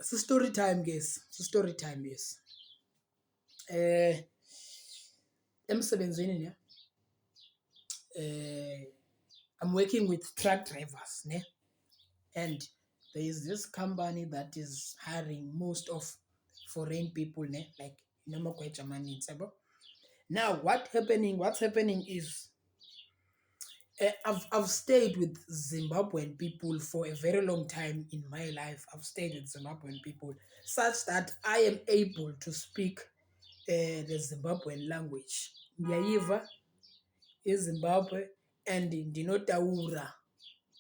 Story time, guys. Story time, yes. Emsebenzini ne. I'm working with truck drivers, ne, and there is this company that is hiring most of foreign people, ne, like Germany, sabo. Now, What's happening is I've stayed with Zimbabwean people for a very long time in my life. I've stayed with Zimbabwean people such that I am able to speak the Zimbabwean language. Ndiyayiva iZimbabwe and ndinotaura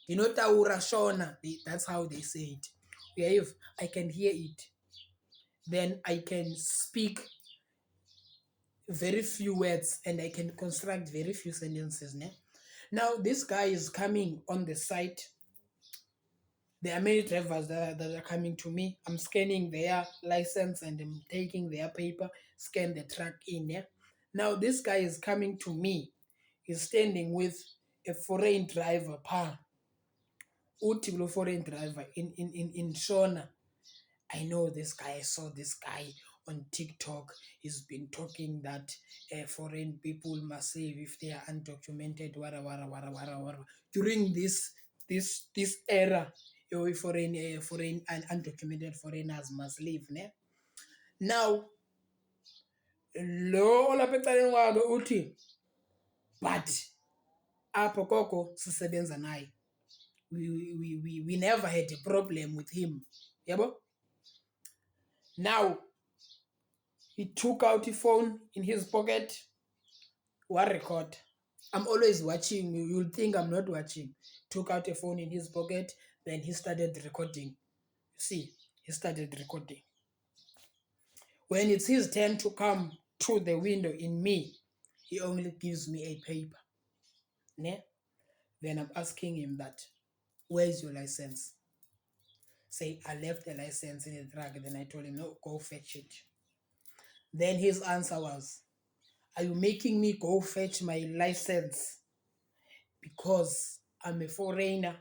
Shona. That's how they say it. Uyayiva, I can hear it. Then I can speak very few words and I can construct very few sentences. Ne? Now this guy is coming on the site. There are many drivers that are coming to me. I'm scanning their license and I'm taking their paper, scan the truck in. Yeah? Now this guy is coming to me. He's standing with a foreign driver. Uti lo foreign driver in Shona. I know this guy. I saw this guy on TikTok. He's been talking that foreign people must leave if they are undocumented. Wara. During this era, foreign and undocumented foreigners must leave. Ne? Now, lo lapha ecaleni kwakhe uthi, but apho koko sisebenza naye. We never had a problem with him. Yabo? Now, he took out a phone in his pocket. What record? I'm always watching. You'll think I'm not watching. Took out a phone in his pocket. Then he started recording. You see, he started recording. When it's his turn to come through the window in me, he only gives me a paper. Ne? Then I'm asking him that, where's your license? Say, I left the license in the truck. Then I told him, no, go fetch it. Then his answer was, are you making me go fetch my license because I'm a foreigner?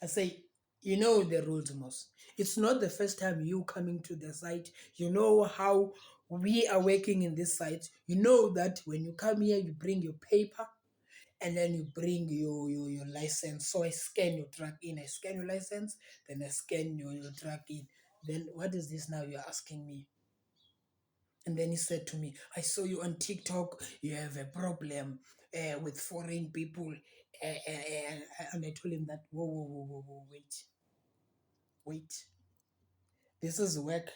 I say, you know the rules, Moss. It's not the first time you coming to the site. You know how we are working in this site. You know that when you come here, you bring your paper and then you bring your license. So I scan your truck in. I scan your license, then I scan your truck in. Then what is this now you're asking me? And then he said to me, I saw you on TikTok. You have a problem with foreign people. And I told him that, whoa, wait. This is work.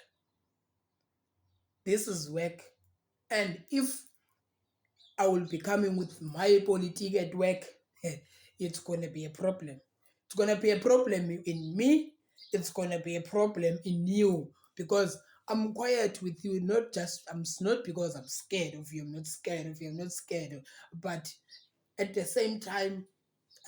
This is work. And if I will be coming with my politic at work, it's going to be a problem. It's going to be a problem in me. It's going to be a problem in you because I'm quiet with you, I'm not because I'm scared of you. I'm not scared of you. I'm not scared. But at the same time,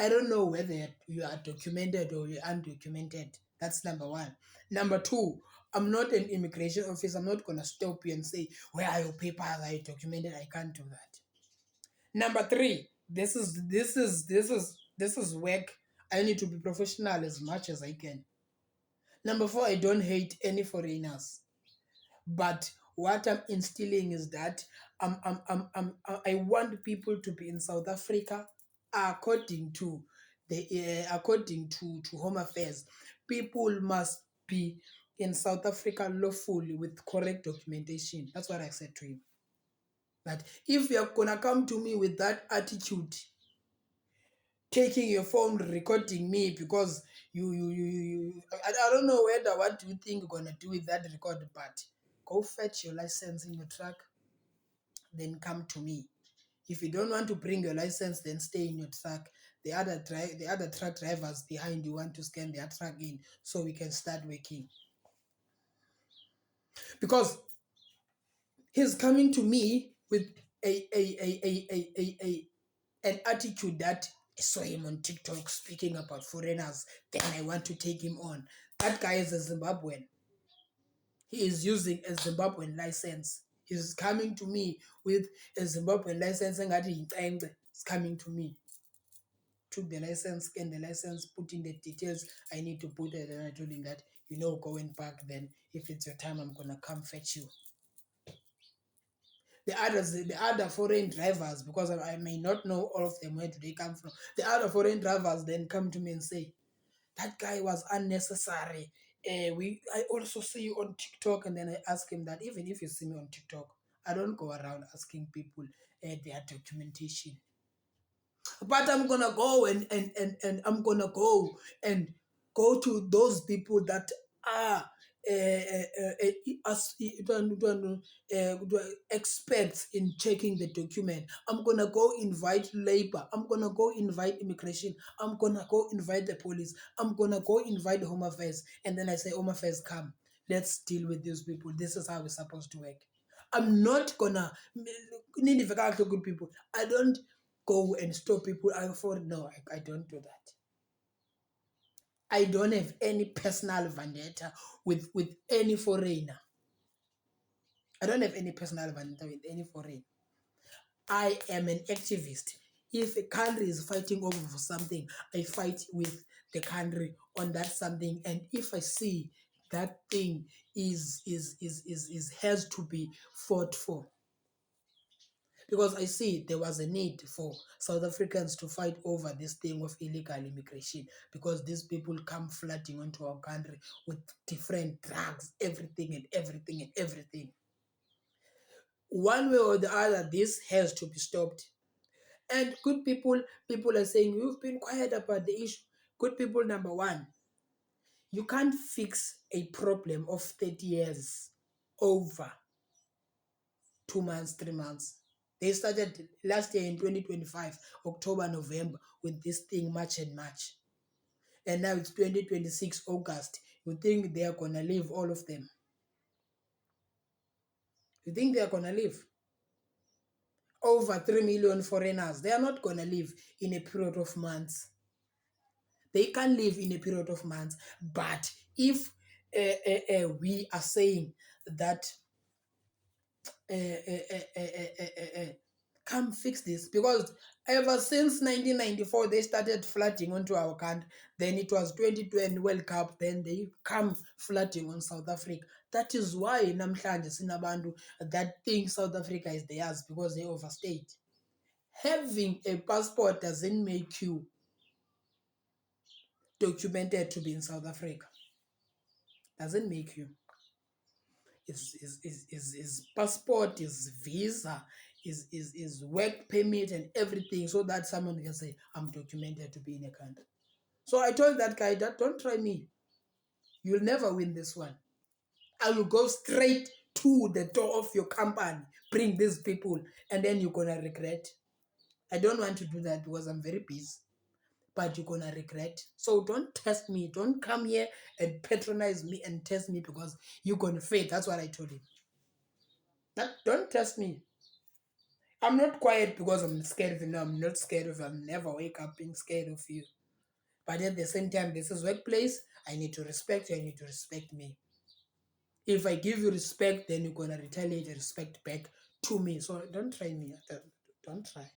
I don't know whether you are documented or you're undocumented. That's number one. Number two, I'm not an immigration officer. I'm not going to stop you and say, where are your papers? Are you documented? I can't do that. Number three, this is work. I need to be professional as much as I can. Number four, I don't hate any foreigners. But what I'm instilling is that I want people to be in South Africa according to Home Affairs. People must be in South Africa lawfully with correct documentation. That's what I said to him. That if you're gonna come to me with that attitude, taking your phone, recording me because I don't know what do you think you're gonna do with that record, but go fetch your license in your truck, then come to me. If you don't want to bring your license, then stay in your truck. The other truck drivers behind you want to scan their truck in so we can start working. Because he's coming to me with an attitude that I saw him on TikTok speaking about foreigners, then I want to take him on. That guy is a Zimbabwean. He is using a Zimbabwean license. He's coming to me with a Zimbabwean license and he's coming to me. took the license, scanned the license, put in the details I need to put it, and I told him that, go and park. Then if it's your time, I'm gonna come fetch you. The other foreign drivers, because I may not know all of them, where do they come from. The other foreign drivers then come to me and say, that guy was unnecessary. I also see you on TikTok, and then I ask him that, even if you see me on TikTok, I don't go around asking people their documentation. But I'm gonna go and I'm gonna go to those people that are experts in checking the document. I'm gonna go invite labor. I'm gonna go invite immigration. I'm gonna go invite the police. I'm gonna go invite Home Affairs. And then I say, Home Affairs, come. Let's deal with these people. This is how we're supposed to work. I'm not gonna good people. I don't go and stop people. I don't do that. I don't have any personal vendetta with any foreigner. I don't have any personal vendetta with any foreigner. I am an activist. If a country is fighting over for something, I fight with the country on that something. And if I see that thing has to be fought for, because I see there was a need for South Africans to fight over this thing of illegal immigration, because these people come flooding onto our country with different drugs, everything and everything and everything. One way or the other, this has to be stopped. And good people are saying, you've been quiet about the issue. Good people, number one, you can't fix a problem of 30 years over 2 months, 3 months. They started last year in 2025, October, November, with this thing, March and March. And now it's 2026, August. You think they are going to leave, all of them? You think they are going to leave? Over 3 million foreigners. They are not going to leave in a period of months. They can live in a period of months. But if we are saying that come fix this, because ever since 1994 they started flooding onto our country. Then it was 2020 World Cup, then they come flooding on South Africa. That is why namhlanje sinabantu that think South Africa is theirs, because they overstayed. Having a passport doesn't make you documented to be in South Africa. Doesn't make you. Is passport, is visa, is work permit and everything, so that someone can say, I'm documented to be in a country. So I told that guy that, don't try me. You'll never win this one. I will go straight to the door of your company, bring these people, and then you're gonna regret. I don't want to do that because I'm very busy. But you're gonna regret. So don't test me. Don't come here and patronize me and test me, because you're gonna fail. That's what I told him. Don't test me. I'm not quiet because I'm scared of you. No, I'm not scared of you. I'll never wake up being scared of you. But at the same time, this is workplace. I need to respect you. I need to respect me. If I give you respect, then you're gonna retaliate and respect back to me. So don't try me. Don't try.